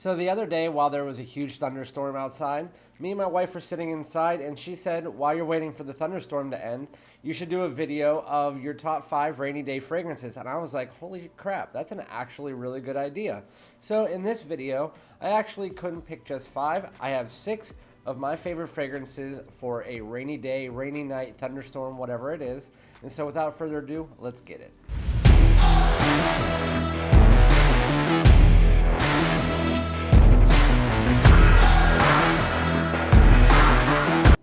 So the other day, while there was a huge thunderstorm outside, me and my wife were sitting inside, and she said, while you're waiting for the thunderstorm to end, you should do a video of your top 5 rainy day fragrances. And I was like, holy crap, that's an actually really good idea. So in this video, I actually couldn't pick just 5. I have 6 of my favorite fragrances for a rainy day, rainy night, thunderstorm, whatever it is. And so without further ado, let's get it.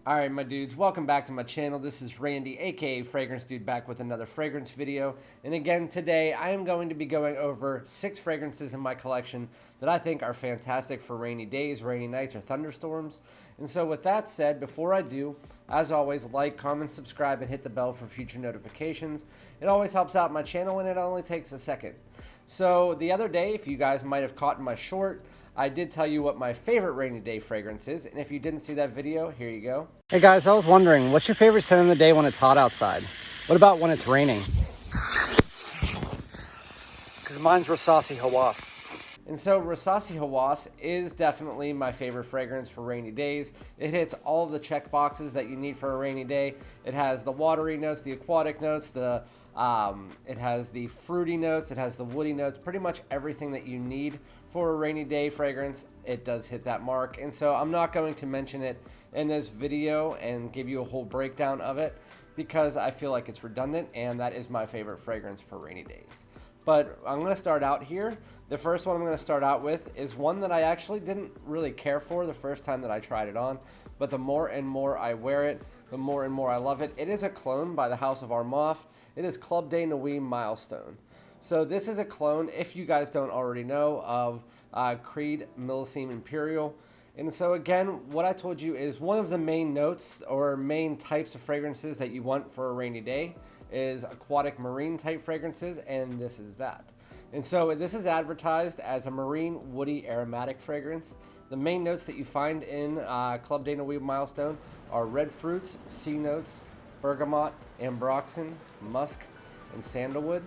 Alright my dudes, welcome back to my channel. This is Randy, aka Fragrance Dude, back with another fragrance video. And again today, I am going to be going over 6 fragrances in my collection that I think are fantastic for rainy days, rainy nights, or thunderstorms. And so with that said, before I do, as always, like, comment, subscribe, and hit the bell for future notifications. It always helps out my channel and it only takes a second. So the other day, if you guys might have caught in my short, I did tell you what my favorite rainy day fragrance is, and if you didn't see that video, here you go. Hey guys, I was wondering, what's your favorite scent of the day when it's hot outside? What about when it's raining? Because mine's Rasasi Hawas. And so Rasasi Hawas is definitely my favorite fragrance for rainy days. It hits all of the check boxes that you need for a rainy day. It has the watery notes, the aquatic notes, it has the fruity notes, it has the woody notes, pretty much everything that you need for a rainy day fragrance. It does hit that mark. And so I'm not going to mention it in this video and give you a whole breakdown of it because I feel like it's redundant, and that is my favorite fragrance for rainy days. But I'm going to start out here. The first one I'm going to start out with is one that I actually didn't really care for the first time that I tried it on, but the more and more I wear it, the more and more I love it. It is a cologne by the House of Armaf. It is Club de Nuit Milestone. So this is a cologne, if you guys don't already know, of Creed Millésime Imperial. And so again, what I told you is one of the main notes or main types of fragrances that you want for a rainy day is aquatic marine type fragrances, and this is that. And so this is advertised as a marine woody aromatic fragrance. The main notes that you find in Club de Nuit Milestone are red fruits, sea notes, bergamot, ambroxan, musk, and sandalwood.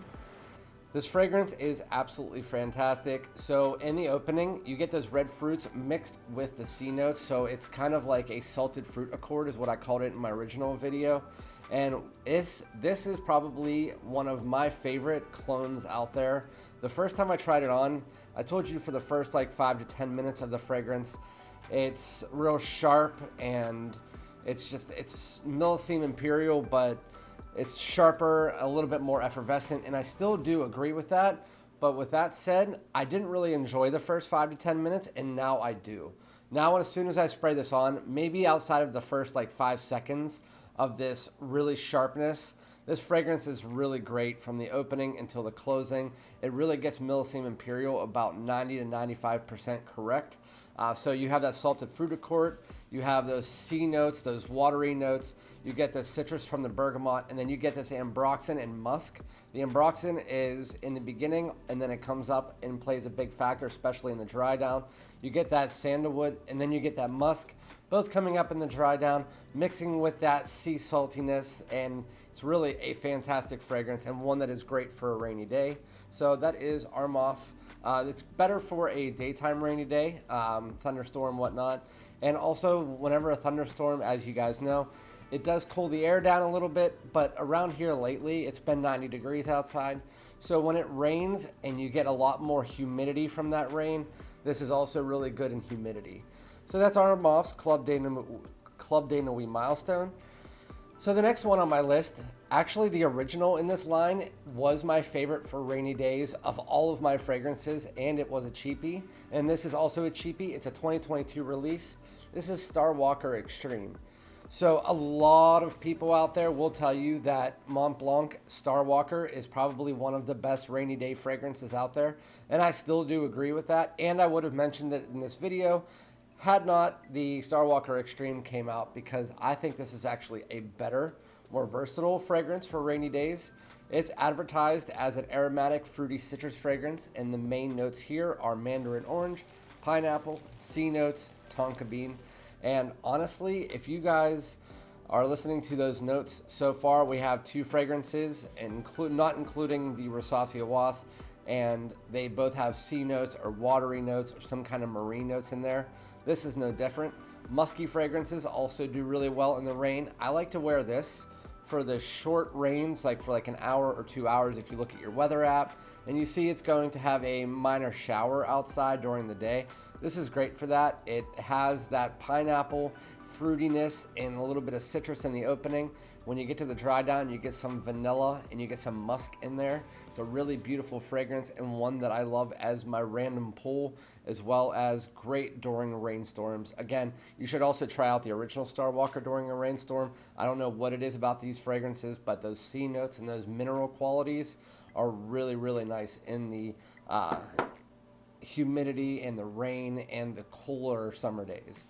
This fragrance is absolutely fantastic. So in the opening, you get those red fruits mixed with the sea notes. So it's kind of like a salted fruit accord is what I called it in my original video. And this is probably one of my favorite clones out there. The first time I tried it on, I told you for the first like 5 to 10 minutes of the fragrance, it's real sharp and it's Millésime Imperial, but it's sharper, a little bit more effervescent, and I still do agree with that. But with that said, I didn't really enjoy the first 5 to 10 minutes, and now I do. Now, as soon as I spray this on, maybe outside of the first like 5 seconds of this really sharpness, this fragrance is really great from the opening until the closing. It really gets Millésime Imperial about 90 to 95% correct. So you have that salted fruit accord, you have those sea notes, those watery notes, you get the citrus from the bergamot, and then you get this ambroxan and musk. The ambroxan is in the beginning, and then it comes up and plays a big factor, especially in the dry down. You get that sandalwood, and then you get that musk, both coming up in the dry down, mixing with that sea saltiness, and it's really a fantastic fragrance and one that is great for a rainy day. So that is Armaf. It's better for a daytime rainy day, thunderstorm, whatnot. And also, whenever a thunderstorm, as you guys know, it does cool the air down a little bit, but around here lately, it's been 90 degrees outside. So when it rains and you get a lot more humidity from that rain, this is also really good in humidity. So that's Armaf's Club de Nuit Milestone. So the next one on my list, actually the original in this line, was my favorite for rainy days of all of my fragrances, and it was a cheapie. And this is also a cheapie. It's a 2022 release. This is Starwalker Extreme. So a lot of people out there will tell you that Mont Blanc Starwalker is probably one of the best rainy day fragrances out there, and I still do agree with that, and I would have mentioned it in this video had not the Starwalker Extreme came out, because I think this is actually a better, more versatile fragrance for rainy days. It's advertised as an aromatic fruity citrus fragrance, and the main notes here are mandarin orange, pineapple, sea notes, tonka bean. And honestly, if you guys are listening to those notes so far, we have 2 fragrances, not including the Rasasi Hawas, and they both have sea notes or watery notes or some kind of marine notes in there. This is no different. Musky fragrances also do really well in the rain. I like to wear this for the short rains, like for like an hour or 2 hours. If you look at your weather app and you see it's going to have a minor shower outside during the day, this is great for that. It has that pineapple fruitiness and a little bit of citrus in the opening. When you get to the dry down, you get some vanilla and you get some musk in there. It's a really beautiful fragrance and one that I love as my random pull, as well as great during rainstorms. Again, you should also try out the original Starwalker during a rainstorm. I don't know what it is about these fragrances, but those sea notes and those mineral qualities are really, really nice in the humidity and the rain and the cooler summer days.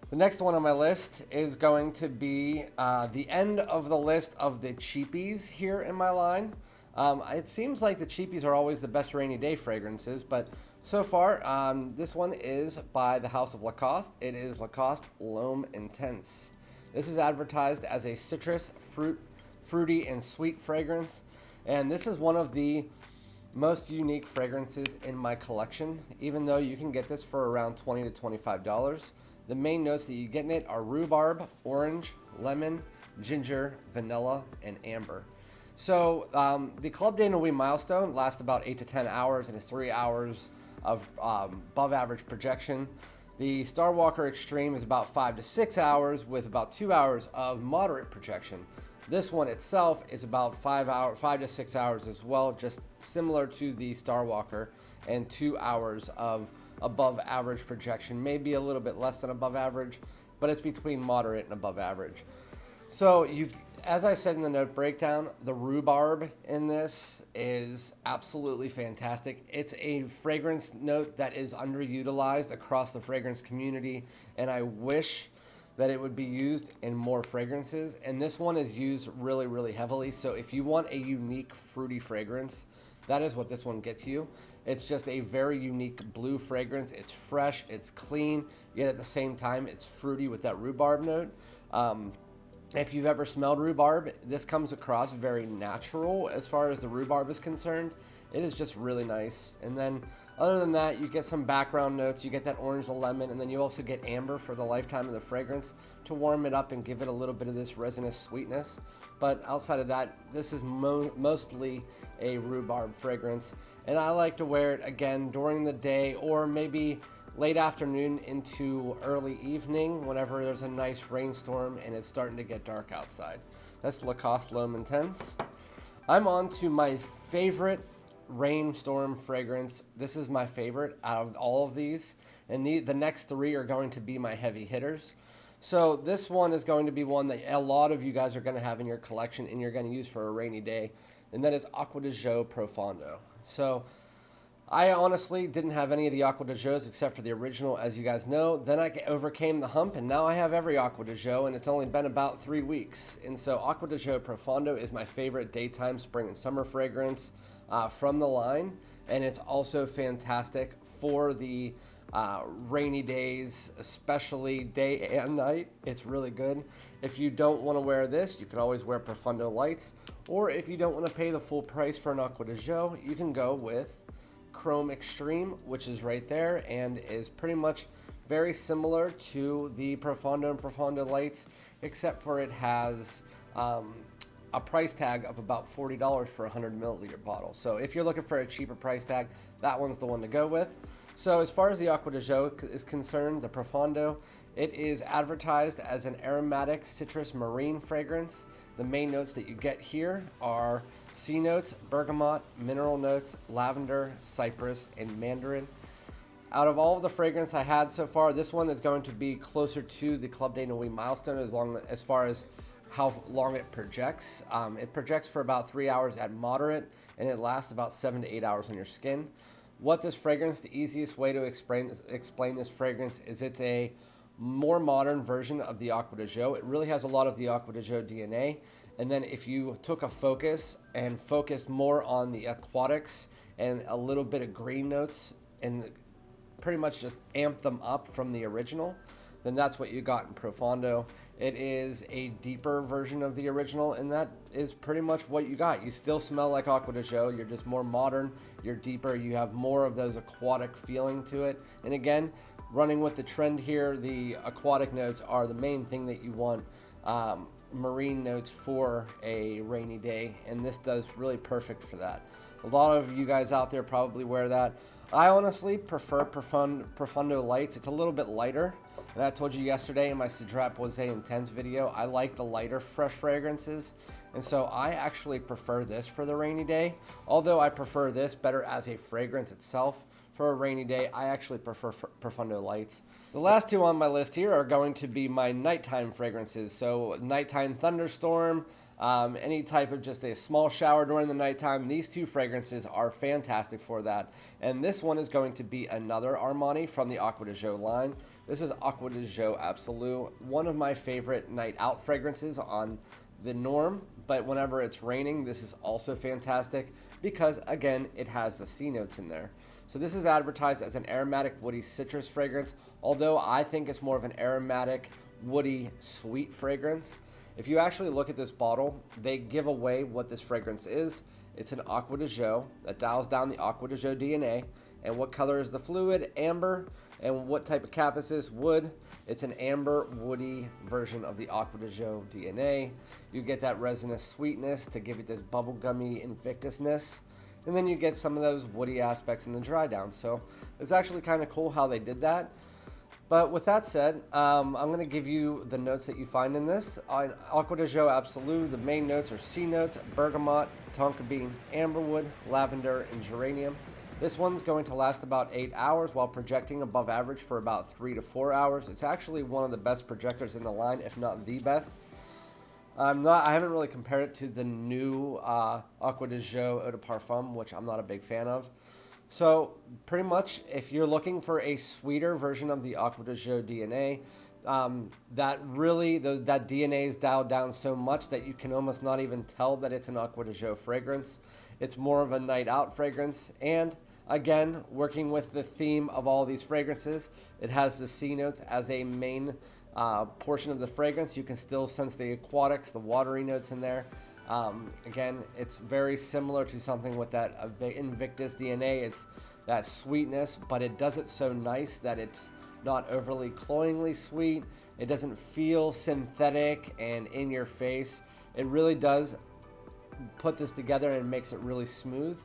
The next one on my list is going to be the end of the list of the cheapies here in my line. It seems like the cheapies are always the best rainy day fragrances, but so far, this one is by the House of Lacoste. It is Lacoste Lhomme Intense. This is advertised as a citrus, fruity, and sweet fragrance, and this is one of the most unique fragrances in my collection, even though you can get this for around $20 to $25. The main notes that you get in it are rhubarb, orange, lemon, ginger, vanilla, and amber. So the Club de Nuit milestone lasts about 8 to 10 hours and is 3 hours of above average projection. The Starwalker Extreme is about 5 to 6 hours with about 2 hours of moderate projection. This one itself is about 5 to 6 hours as well, just similar to the Starwalker, and 2 hours of above average projection, maybe a little bit less than above average, but it's between moderate and above average. So as I said in the note breakdown, the rhubarb in this is absolutely fantastic. It's a fragrance note that is underutilized across the fragrance community, and I wish that it would be used in more fragrances. And this one is used really, really heavily. So if you want a unique fruity fragrance, that is what this one gets you. It's just a very unique blue fragrance. It's fresh, it's clean, yet at the same time, it's fruity with that rhubarb note. If you've ever smelled rhubarb, this comes across very natural as far as the rhubarb is concerned. It is just really nice. And then other than that, you get some background notes. You get that orange, the lemon, and then you also get amber for the lifetime of the fragrance to warm it up and give it a little bit of this resinous sweetness. But outside of that, this is mostly a rhubarb fragrance. And I like to wear it again during the day or maybe late afternoon into early evening whenever there's a nice rainstorm and it's starting to get dark outside. That's Lacoste Lhomme Intense. I'm on to my favorite rainstorm fragrance. This is my favorite out of all of these, and the next three are going to be my heavy hitters. So this one is going to be one that a lot of you guys are going to have in your collection and you're going to use for a rainy day, and that is Acqua Dejo Profondo. So I honestly didn't have any of the Acqua Dejos except for the original, as you guys know. Then I overcame the hump, and now I have every Acqua Dejo, and it's only been about 3 weeks. And so Acqua Dejo Profondo is my favorite daytime spring and summer fragrance from the line, and it's also fantastic for the rainy days, especially day and night. It's really good. If you don't want to wear this, you can always wear Profondo Lights, or if you don't want to pay the full price for an Acqua Dejo, you can go with Chrome Extreme, which is right there and is pretty much very similar to the Profondo and Profondo Lights, except for it has a price tag of about $40 for a 100 milliliter bottle. So if you're looking for a cheaper price tag, that one's the one to go with. So as far as the Acqua Dejo is concerned, the Profondo, it is advertised as an aromatic citrus marine fragrance. The main notes that you get here are sea notes, bergamot, mineral notes, lavender, cypress, and mandarin. Out of all of the fragrance I had so far, this one is going to be closer to the Club de Nuit milestone as far as how long it projects. It projects for about 3 hours at moderate, and it lasts about 7 to 8 hours on your skin. What this fragrance, the easiest way to explain this fragrance is it's a more modern version of the Acqua Dejo. It really has a lot of the Acqua Dejo DNA. And then if you took a focus and focused more on the aquatics and a little bit of green notes and pretty much just amped them up from the original, then that's what you got in Profondo. It is a deeper version of the original, and that is pretty much what you got. You still smell like Acqua Dejo, you're just more modern, you're deeper, you have more of those aquatic feeling to it. And again, running with the trend here, the aquatic notes are the main thing that you want. Marine notes for a rainy day, and this does really perfect for that. A lot of you guys out there probably wear that. I honestly prefer Profondo lights. It's a little bit lighter, and I told you yesterday in my Cedrat Posé Intense video, I like the lighter fresh fragrances, and so I actually prefer this for the rainy day. Although I prefer this better as a fragrance itself, for a rainy day, I actually prefer Profondo lights. The last two on my list here are going to be my nighttime fragrances. So nighttime thunderstorm, any type of just a small shower during the nighttime. These two fragrances are fantastic for that. And this one is going to be another Armani from the Acqua Dejo line. This is Acqua Dejo Absolu, one of my favorite night out fragrances on the norm, but whenever it's raining, this is also fantastic because, again, it has the C notes in there. So this is advertised as an aromatic woody citrus fragrance, although I think it's more of an aromatic woody sweet fragrance. If you actually look at this bottle, they give away what this fragrance is. It's an Acqua Dejo that dials down the Acqua Dejo DNA. And what color is the fluid? Amber. And what type of cap is this? Wood. It's an amber woody version of the Acqua Dejo DNA. You get that resinous sweetness to give it this bubblegummy invictusness. And then you get some of those woody aspects in the dry down. So it's actually kind of cool how they did that. But with that said, I'm going to give you the notes that you find in this. On Acqua Dejo Absolu, the main notes are C notes, bergamot, tonka bean, amberwood, lavender, and geranium. This one's going to last about 8 hours while projecting above average for about 3 to 4 hours. It's actually one of the best projectors in the line, if not the best. I haven't really compared it to the new Acqua Dejo Eau de Parfum, which I'm not a big fan of. So pretty much, if you're looking for a sweeter version of the Acqua Dejo DNA, that DNA is dialed down so much that you can almost not even tell that it's an Acqua Dejo fragrance. It's more of a night out fragrance, and again, working with the theme of all these fragrances, it has the C notes as a main portion of the fragrance. You can still sense the aquatics, the watery notes in there. Again, it's very similar to something with that Invictus DNA. It's that sweetness, but it does it so nice that it's not overly cloyingly sweet. It doesn't feel synthetic and in your face. It really does put this together and makes it really smooth,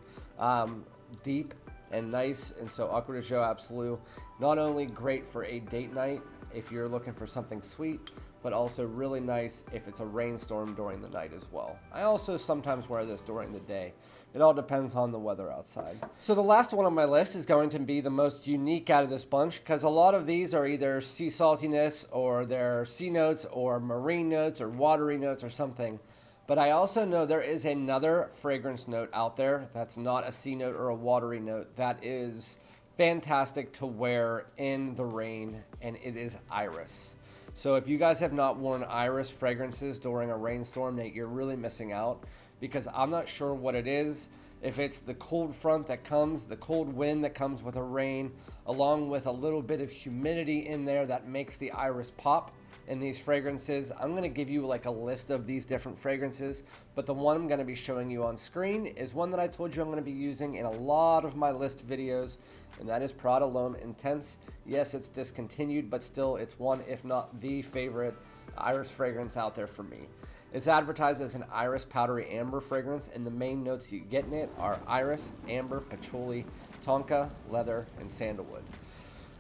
deep, and nice. And so Acqua Dejo Absolu, not only great for a date night if you're looking for something sweet, but also really nice if it's a rainstorm during the night as well. I also sometimes wear this during the day. It all depends on the weather outside. So the last one on my list is going to be the most unique out of this bunch, because a lot of these are either sea saltiness or they're sea notes or marine notes or watery notes or something. But I also know there is another fragrance note out there that's not a sea note or a watery note that is fantastic to wear in the rain, and it is iris. So if you guys have not worn iris fragrances during a rainstorm, that you're really missing out, because I'm not sure what it is. If it's the cold front that comes, the cold wind that comes with a rain, along with a little bit of humidity in there that makes the iris pop in these fragrances. I'm going to give you like a list of these different fragrances, but the one I'm going to be showing you on screen is one that I told you I'm going to be using in a lot of my list videos, and that is Prada Lhomme Intense. Yes, it's discontinued, but still it's one, if not the favorite iris fragrance out there for me. It's advertised as an iris powdery amber fragrance, and the main notes you get in it are iris, amber, patchouli, tonka, leather, and sandalwood.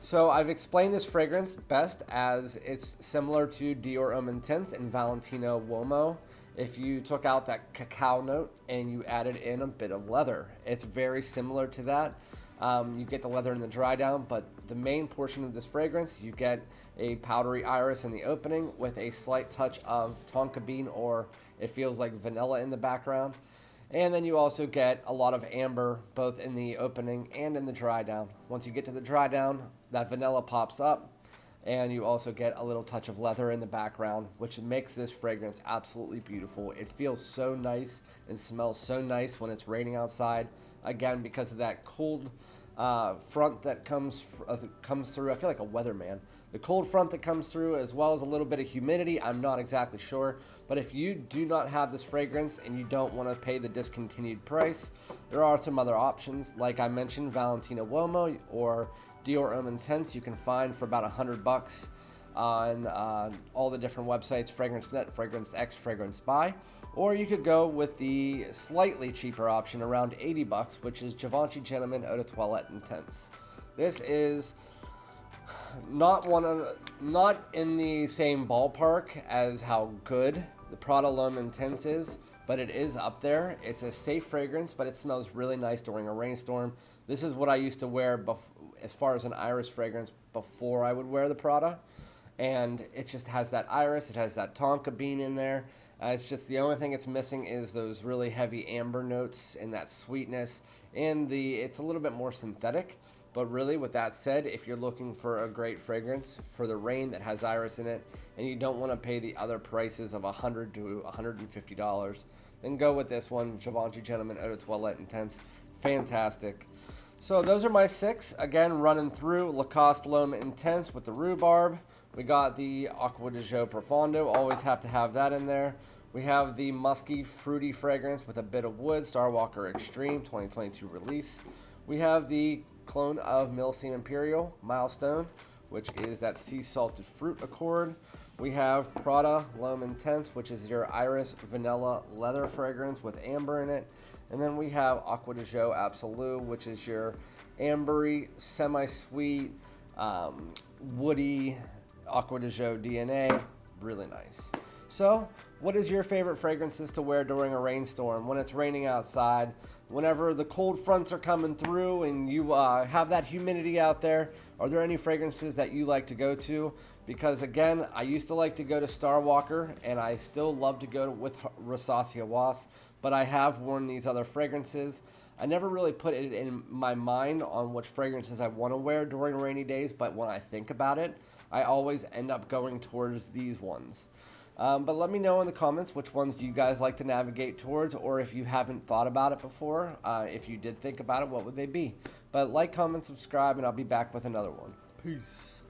So I've explained this fragrance best as it's similar to Dior Homme Intense and Valentino Uomo. If you took out that cacao note and you added in a bit of leather, it's very similar to that. You get the leather in the dry down, but the main portion of this fragrance, you get a powdery iris in the opening with a slight touch of tonka bean, or it feels like vanilla in the background. And then you also get a lot of amber both in the opening and in the dry down. Once you get to the dry down, that vanilla pops up, and you also get a little touch of leather in the background, which makes this fragrance absolutely beautiful. It feels so nice and smells so nice when it's raining outside, again because of that cold front that comes through. I feel like a weatherman. The cold front that comes through, as well as a little bit of humidity. I'm not exactly sure, but if you do not have this fragrance and you don't want to pay the discontinued price, there are some other options. Like I mentioned, Valentino Uomo or Dior Homme Intense, you can find for about $100 on all the different websites, Fragrance Net, Fragrance X, Fragrance Buy. Or you could go with the slightly cheaper option, around $80, which is Givenchy Gentleman Eau de Toilette Intense. This is not in the same ballpark as how good the Prada Lhomme Intense is, but it is up there. It's a safe fragrance, but it smells really nice during a rainstorm. This is what I used to wear as far as an iris fragrance before I would wear the Prada. And it just has that iris, it has that tonka bean in there. It's just the only thing it's missing is those really heavy amber notes and that sweetness. And it's a little bit more synthetic. But really, with that said, if you're looking for a great fragrance for the rain that has iris in it, and you don't want to pay the other prices of $100 to $150, then go with this one, Givenchy Gentleman Eau de Toilette Intense. Fantastic. So those are my 6. Again, running through Lacoste L'Homme Intense with the rhubarb. We got the Aqua Dejo Profondo. Always have to have that in there. We have the musky, fruity fragrance with a bit of wood, Starwalker Extreme 2022 release. We have the clone of Milcine Imperial Milestone, which is that sea salted fruit accord. We have Prada Lhomme Intense, which is your iris vanilla leather fragrance with amber in it. And then we have Aqua Dejo Absolu, which is your ambery, semi-sweet, woody Aqua Dejo DNA. Really nice. So, what is your favorite fragrances to wear during a rainstorm, when it's raining outside, whenever the cold fronts are coming through and you have that humidity out there? Are there any fragrances that you like to go to? Because again, I used to like to go to Starwalker, and I still love to go with Rasasi Hawas, but I have worn these other fragrances. I never really put it in my mind on which fragrances I want to wear during rainy days, but when I think about it, I always end up going towards these ones. But let me know in the comments which ones do you guys like to navigate towards, or if you haven't thought about it before, if you did think about it, what would they be? But like, comment, subscribe, and I'll be back with another one. Peace.